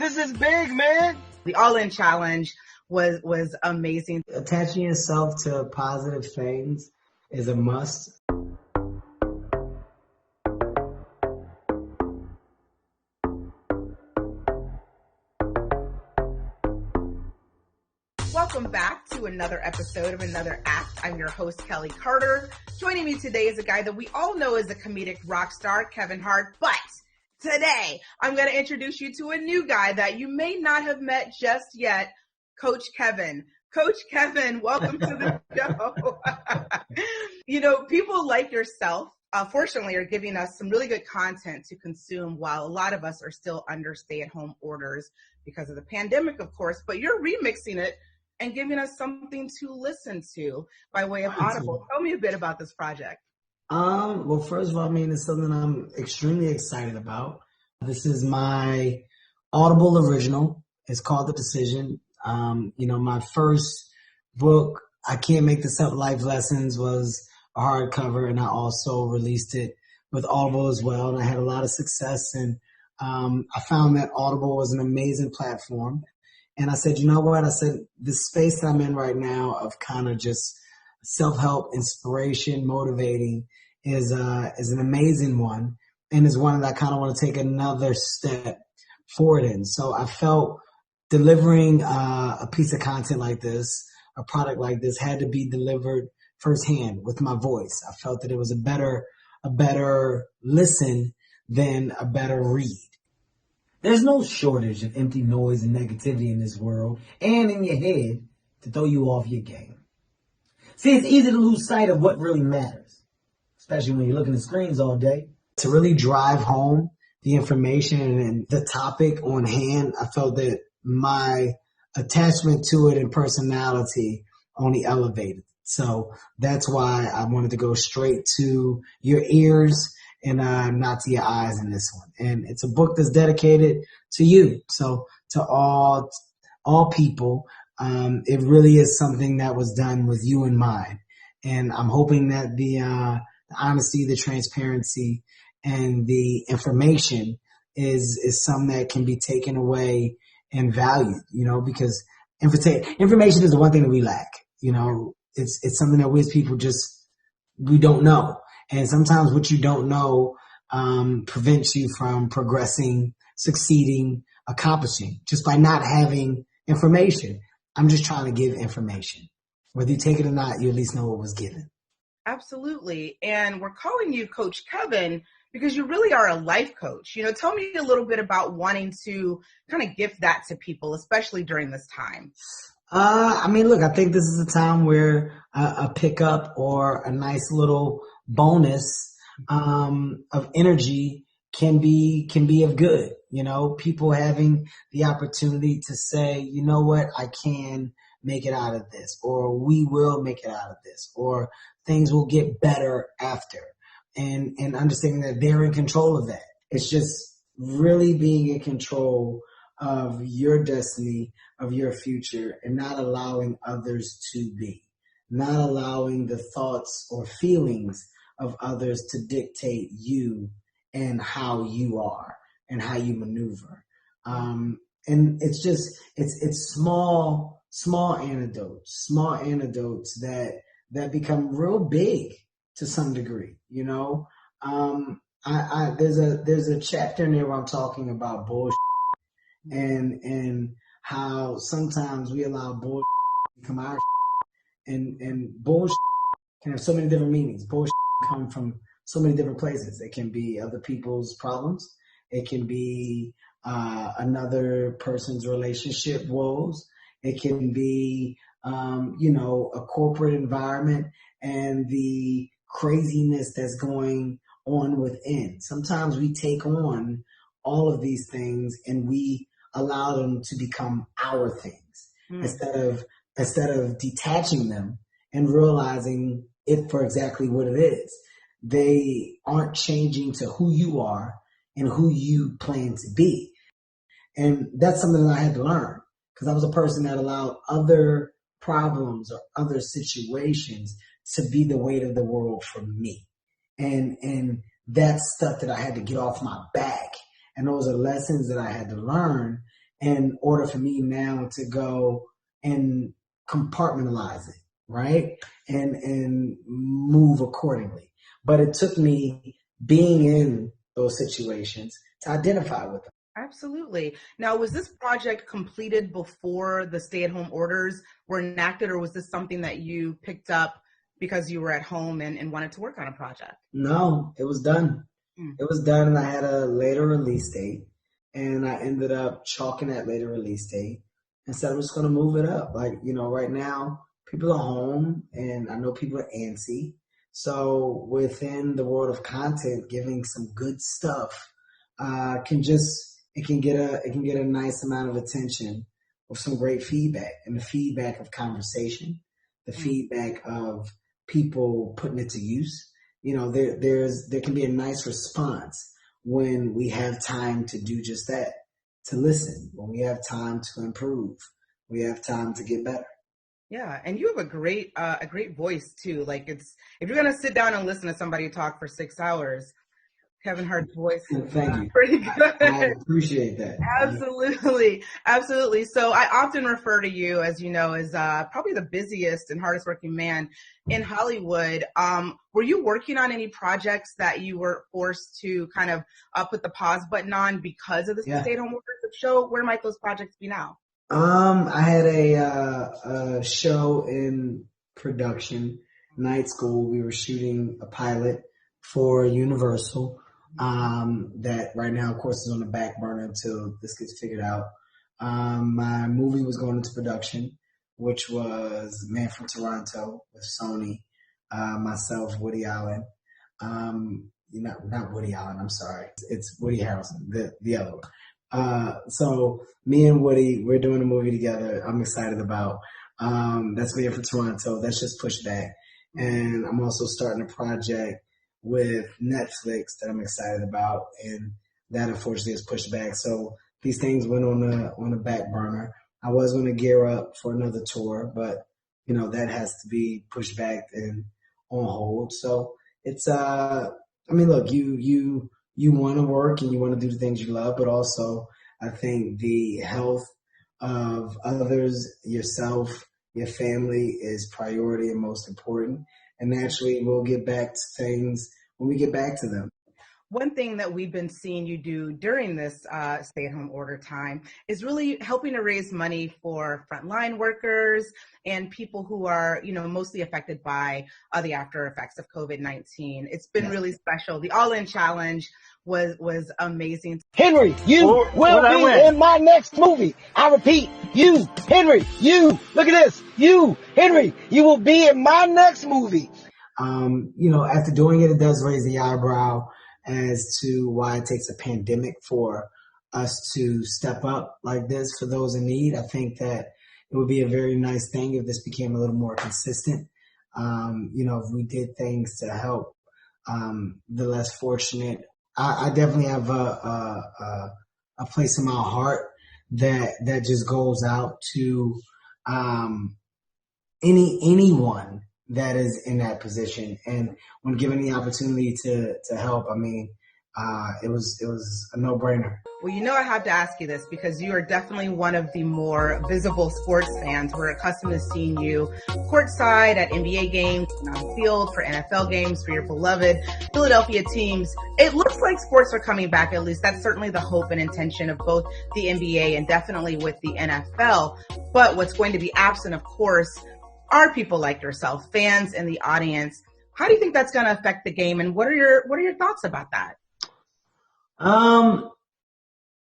is this big, man? The All-In Challenge was amazing. Attaching yourself to positive things is a must. Welcome back to another episode of Another Act. I'm your host, Kelley Carter. Joining me today is a guy that we all know is a comedic rock star, Kevin Hart. But today, I'm going to introduce you to a new guy that you may not have met just yet, Coach Kevin. Coach Kevin, welcome to the show. You know, people like yourself, fortunately, are giving us some really good content to consume while a lot of us are still under stay-at-home orders because of the pandemic, of course. But you're remixing it and giving us something to listen to by way of Audible. Tell me a bit about this project. Well, first of all, it's something I'm extremely excited about. This is my Audible original. It's called The Decision. My first book, I Can't Make This Up, Life Lessons, was a hardcover, and I also released it with Audible as well. And I had a lot of success, and I found that Audible was an amazing platform. And I said, you know what? I said, the space that I'm in right now of kind of just self-help, inspiration, motivating is an amazing one, and is one that I kind of want to take another step forward in. So I felt delivering a piece of content like this, a product like this, had to be delivered firsthand with my voice. I felt that it was a better listen than a better read. There's no shortage of empty noise and negativity in this world and in your head to throw you off your game. See, it's easy to lose sight of what really matters, especially when you're looking at screens all day. To really drive home the information and the topic on hand, I felt that my attachment to it and personality only elevated. So that's why I wanted to go straight to your ears and not to your eyes in this one. And it's a book that's dedicated to you. So to all people, it really is something that was done with you in mind. And I'm hoping that the honesty, the transparency, and the information is something that can be taken away and valued, because information is the one thing that we lack. It's something that we as people we don't know. And sometimes what you don't know prevents you from progressing, succeeding, accomplishing, just by not having information. I'm just trying to give information. Whether you take it or not, you at least know what was given. Absolutely. And we're calling you Coach Kevin because you really are a life coach. Tell me a little bit about wanting to kind of gift that to people, especially during this time. Look, I think this is a time where a pickup or a nice little bonus of energy can be of good. People having the opportunity to say, you know what, I can make it out of this, or we will make it out of this, or things will get better after, and understanding that they're in control of that. It's just really being in control of your destiny, of your future, and not allowing others to be, not allowing the thoughts or feelings of others to dictate you and how you are and how you maneuver. And it's just, it's small anecdotes that become real big to some degree, there's a chapter in there where I'm talking about bullshit and how sometimes we allow bullshit to become our and bullshit can have so many different meanings. Bullshit can come from so many different places. It can be other people's problems. It can be another person's relationship woes. It can be, a corporate environment and the craziness that's going on within. Sometimes we take on all of these things and we allow them to become our things instead of detaching them and realizing it for exactly what it is. They aren't changing to who you are and who you plan to be. And that's something that I had to learn because I was a person that allowed other problems or other situations to be the weight of the world for me. And that's stuff that I had to get off my back. And those are lessons that I had to learn in order for me now to go and compartmentalize it, right? And move accordingly. But it took me being in those situations to identify with them. Absolutely. Now, was this project completed before the stay-at-home orders were enacted, or was this something that you picked up because you were at home and wanted to work on a project? No, it was done. It was done, and I had a later release date, and I ended up chalking that later release date and said I'm just going to move it up. Like, right now, people are home, and I know people are antsy. So within the world of content, giving some good stuff it can get a nice amount of attention with some great feedback, and the feedback of conversation, the feedback of people putting it to use. There can be a nice response when we have time to do just that, to listen, when we have time to improve, we have time to get better. Yeah, and you have a great voice too. Like, if you're gonna sit down and listen to somebody talk for 6 hours, Kevin Hart's voice is Thank you. pretty good. I appreciate that. Absolutely. Absolutely. So I often refer to you, as you know, as probably the busiest and hardest working man in Hollywood. Were you working on any projects that you were forced to kind of put the pause button on because of the stay-at-home orders? Show where might those projects be now? I had a show in production, Night School. We were shooting a pilot for Universal. That right now, of course, is on the back burner until this gets figured out. My movie was going into production, which was Man from Toronto with Sony, myself, Woody Allen. Not Woody Allen, I'm sorry. It's Woody Harrelson, the other one. So me and Woody, we're doing a movie together. I'm excited about. That's Man from Toronto. That's just pushed back. And I'm also starting a project with Netflix that I'm excited about, and that unfortunately is pushed back. So these things went on the back burner. I was going to gear up for another tour, but that has to be pushed back and on hold. So it's look, you want to work and you want to do the things you love, but also I think the health of others, yourself, your family is priority and most important. And naturally, we'll get back to things when we get back to them. One thing that we've been seeing you do during this stay-at-home order time is really helping to raise money for frontline workers and people who are, mostly affected by the after effects of COVID-19. It's been really special. The All In Challenge was amazing. Henry, you will be in my next movie. I repeat, you, Henry, you, look at this, you, Henry, you will be in my next movie. After doing it, it does raise the eyebrow as to why it takes a pandemic for us to step up like this for those in need. I think that it would be a very nice thing if this became a little more consistent. If we did things to help the less fortunate. I definitely have a place in my heart that just goes out to anyone that is in that position. And when given the opportunity to help, it was a no-brainer. Well, I have to ask you this because you are definitely one of the more visible sports fans. We're accustomed to seeing you courtside at NBA games, on field for NFL games for your beloved Philadelphia teams. It looks like sports are coming back, at least that's certainly the hope and intention of both the NBA and definitely with the NFL. But what's going to be absent, of course, are people like yourself, fans in the audience. How do you think that's going to affect the game, and what are your thoughts about that? Look,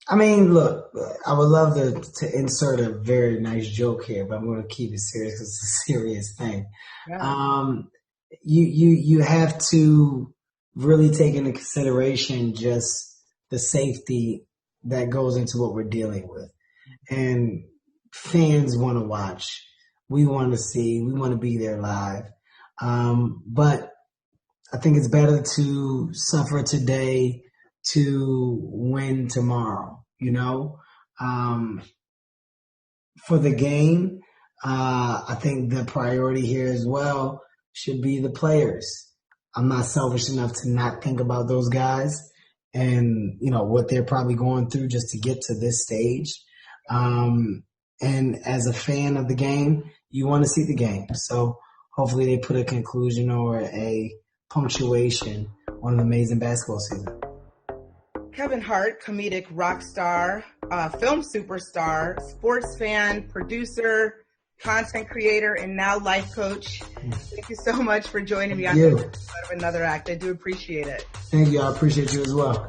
I would love to insert a very nice joke here, but I'm going to keep it serious because it's a serious thing. Yeah. You have to really take into consideration just the safety that goes into what we're dealing with. And fans want to watch. We want to see. We want to be there live. But I think it's better to suffer today to win tomorrow, for the game. I think the priority here as well should be the players. I'm not selfish enough to not think about those guys and, what they're probably going through just to get to this stage. And as a fan of the game, you want to see the game. So hopefully they put a conclusion or a punctuation on an amazing basketball season. Kevin Hart, comedic rock star, film superstar, sports fan, producer, content creator, and now life coach. Thank you so much for joining me on another act. I do appreciate it. Thank you. I appreciate you as well.